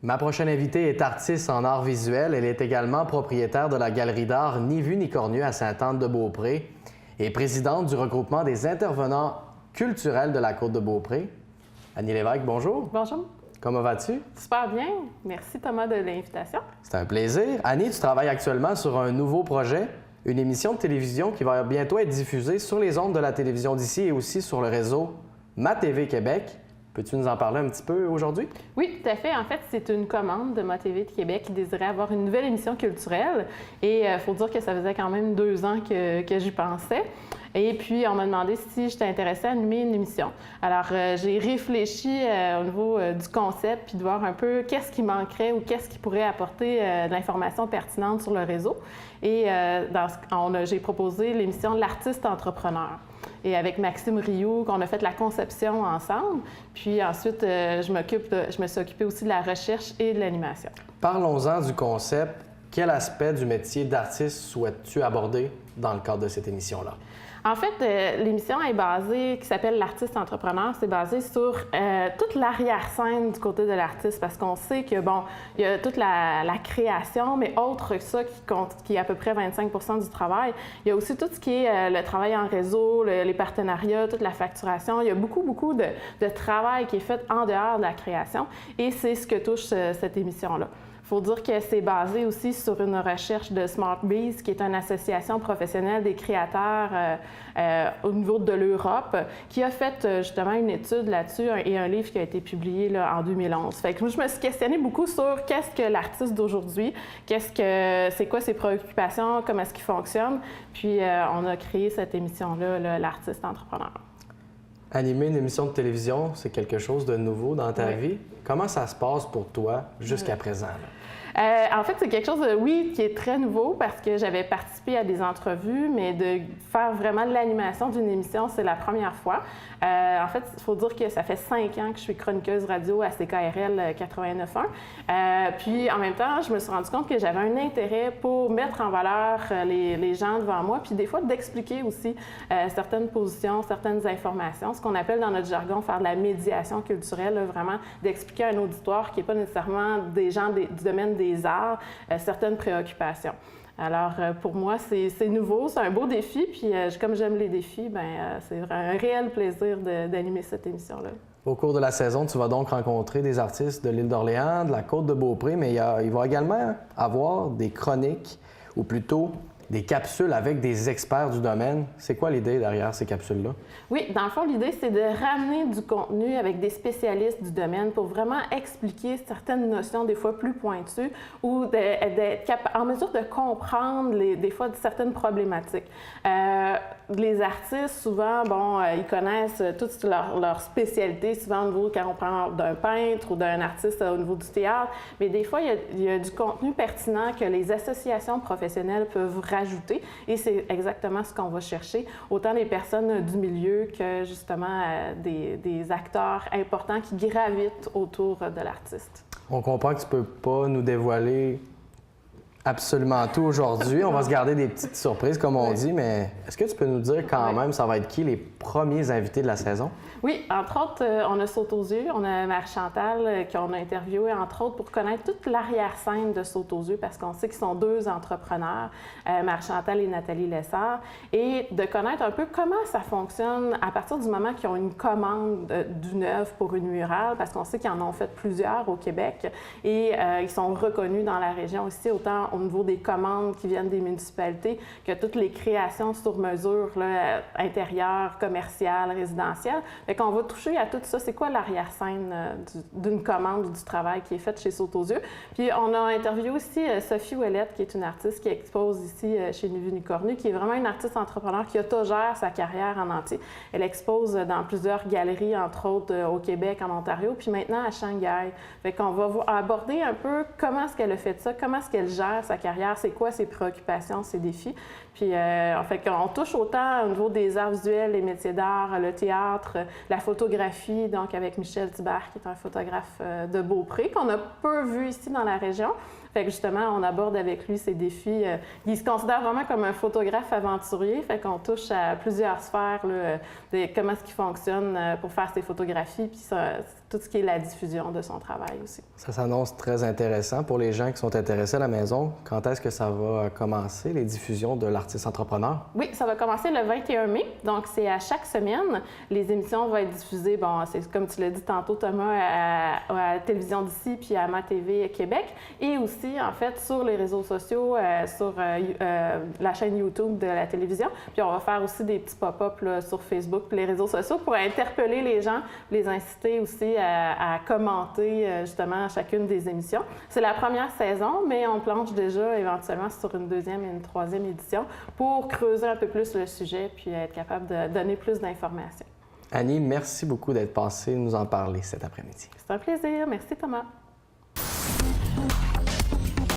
Ma prochaine invitée est artiste en art visuel. Elle est également propriétaire de la galerie d'art Ni Vu Ni Cornu à Sainte-Anne-de-Beaupré et présidente du regroupement des intervenants culturels de la Côte-de-Beaupré. Annie Lévesque, bonjour. Bonjour. Comment vas-tu? Super bien. Merci Thomas de l'invitation. C'est un plaisir. Annie, tu travailles actuellement sur un nouveau projet, une émission de télévision qui va bientôt être diffusée sur les ondes de la télévision d'ici et aussi sur le réseau MaTV Québec. Peux-tu nous en parler un petit peu aujourd'hui? Oui, tout à fait. En fait, c'est une commande de MaTV de Québec qui désirait avoir une nouvelle émission culturelle. Et il faut dire que ça faisait quand même 2 ans que j'y pensais. Et puis, on m'a demandé si j'étais intéressée à animer une émission. Alors, j'ai réfléchi au niveau du concept, puis de voir un peu qu'est-ce qui manquerait ou qu'est-ce qui pourrait apporter de l'information pertinente sur le réseau. Et j'ai proposé l'émission L'Artiste Entrepreneur. Et avec Maxime Rioux, qu'on a fait la conception ensemble. Puis ensuite, je me suis occupée aussi de la recherche et de l'animation. Parlons-en du concept. Quel aspect du métier d'artiste souhaites-tu aborder dans le cadre de cette émission-là? En fait, l'émission est basée, qui s'appelle L'Artiste Entrepreneur, c'est basé sur toute l'arrière-scène du côté de l'artiste, parce qu'on sait que, bon, il y a toute la création, mais autre que ça qui est à peu près 25 du travail. Il y a aussi tout ce qui est le travail en réseau, les partenariats, toute la facturation. Il y a beaucoup de travail qui est fait en dehors de la création, et c'est ce que touche cette émission-là. Il faut dire que c'est basé aussi sur une recherche de Smart Bees, qui est une association professionnelle des créateurs au niveau de l'Europe, qui a fait justement une étude là-dessus et un livre qui a été publié là, en 2011. Fait que je me suis questionnée beaucoup sur qu'est-ce que l'artiste d'aujourd'hui, c'est quoi ses préoccupations, comment est-ce qu'il fonctionne. Puis on a créé cette émission-là, l'Artiste Entrepreneur. Animer une émission de télévision, c'est quelque chose de nouveau dans ta vie. Comment ça se passe pour toi jusqu'à présent? En fait, c'est quelque chose, oui, qui est très nouveau parce que j'avais participé à des entrevues, mais de faire vraiment de l'animation d'une émission, c'est la première fois. En fait, il faut dire que ça fait 5 ans que je suis chroniqueuse radio à CKRL 89.1. Puis, en même temps, je me suis rendu compte que j'avais un intérêt pour mettre en valeur les gens devant moi, puis des fois d'expliquer aussi certaines positions, certaines informations, ce qu'on appelle dans notre jargon faire de la médiation culturelle, là, vraiment d'expliquer à un auditoire qui n'est pas nécessairement des gens du domaine des arts, certaines préoccupations. Alors, pour moi, c'est nouveau, c'est un beau défi, puis comme j'aime les défis, c'est un réel plaisir d'animer cette émission-là. Au cours de la saison, tu vas donc rencontrer des artistes de l'île d'Orléans, de la Côte-de-Beaupré, mais il va également avoir des chroniques, ou plutôt des capsules avec des experts du domaine. C'est quoi l'idée derrière ces capsules-là? Oui, dans le fond, l'idée, c'est de ramener du contenu avec des spécialistes du domaine pour vraiment expliquer certaines notions, des fois plus pointues, ou d'être en mesure de comprendre, des fois, certaines problématiques. Les artistes, souvent, ils connaissent toutes leurs spécialités, souvent au niveau, quand on parle d'un peintre ou d'un artiste au niveau du théâtre, mais des fois, il y a du contenu pertinent que les associations professionnelles peuvent rajouter, et c'est exactement ce qu'on va chercher, autant les personnes du milieu que, justement, des acteurs importants qui gravitent autour de l'artiste. On comprend que tu ne peux pas nous dévoiler absolument tout aujourd'hui. On va se garder des petites surprises, comme on dit, mais est-ce que tu peux nous dire quand même, ça va être qui les premiers invités de la saison? Oui, entre autres, on a Saute aux yeux, on a Marie-Chantal qu'on a interviewé, entre autres, pour connaître toute l'arrière-scène de Saute aux yeux, parce qu'on sait qu'ils sont 2 entrepreneurs, Marie-Chantal et Nathalie Lessard, et de connaître un peu comment ça fonctionne à partir du moment qu'ils ont une commande d'une œuvre pour une murale, parce qu'on sait qu'ils en ont fait plusieurs au Québec, et ils sont reconnus dans la région aussi, autant au niveau des commandes qui viennent des municipalités que toutes les créations sur mesure, là, intérieures, commerciales, résidentielles. Fait qu'on va toucher à tout ça. C'est quoi l'arrière-scène d'une commande ou du travail qui est fait chez Saute aux yeux? Puis on a interviewé aussi Sophie Ouellette, qui est une artiste qui expose ici chez Ni Vu Ni Cornu, qui est vraiment une artiste entrepreneur qui autogère sa carrière en entier. Elle expose dans plusieurs galeries, entre autres au Québec, en Ontario, puis maintenant à Shanghai. Fait qu'on va aborder un peu comment est-ce qu'elle a fait ça, comment est-ce qu'elle gère sa carrière, c'est quoi ses préoccupations, ses défis. Puis, en fait, on touche autant au niveau des arts visuels, les métiers d'art, le théâtre, la photographie, donc avec Michel Thibert, qui est un photographe de Beaupré, qu'on a peu vu ici dans la région, Fait que justement, on aborde avec lui ces défis. Il se considère vraiment comme un photographe aventurier, fait qu'on touche à plusieurs sphères là, de comment est-ce qu'il fonctionne pour faire ses photographies, puis tout ce qui est la diffusion de son travail aussi. Ça s'annonce très intéressant pour les gens qui sont intéressés à la maison. Quand est-ce que ça va commencer, les diffusions de l'artiste entrepreneur? Oui, ça va commencer le 21 mai, donc c'est à chaque semaine. Les émissions vont être diffusées, bon, c'est comme tu l'as dit tantôt, Thomas, à la télévision d'ici, puis à MaTV Québec, et aussi, en fait, sur les réseaux sociaux, sur la chaîne YouTube de la télévision. Puis on va faire aussi des petits pop-up sur Facebook, puis les réseaux sociaux pour interpeller les gens, les inciter aussi à commenter justement chacune des émissions. C'est la première saison, mais on planche déjà éventuellement sur une deuxième et une troisième édition pour creuser un peu plus le sujet puis être capable de donner plus d'informations. Annie, merci beaucoup d'être passée nous en parler cet après-midi. C'est un plaisir. Merci Thomas.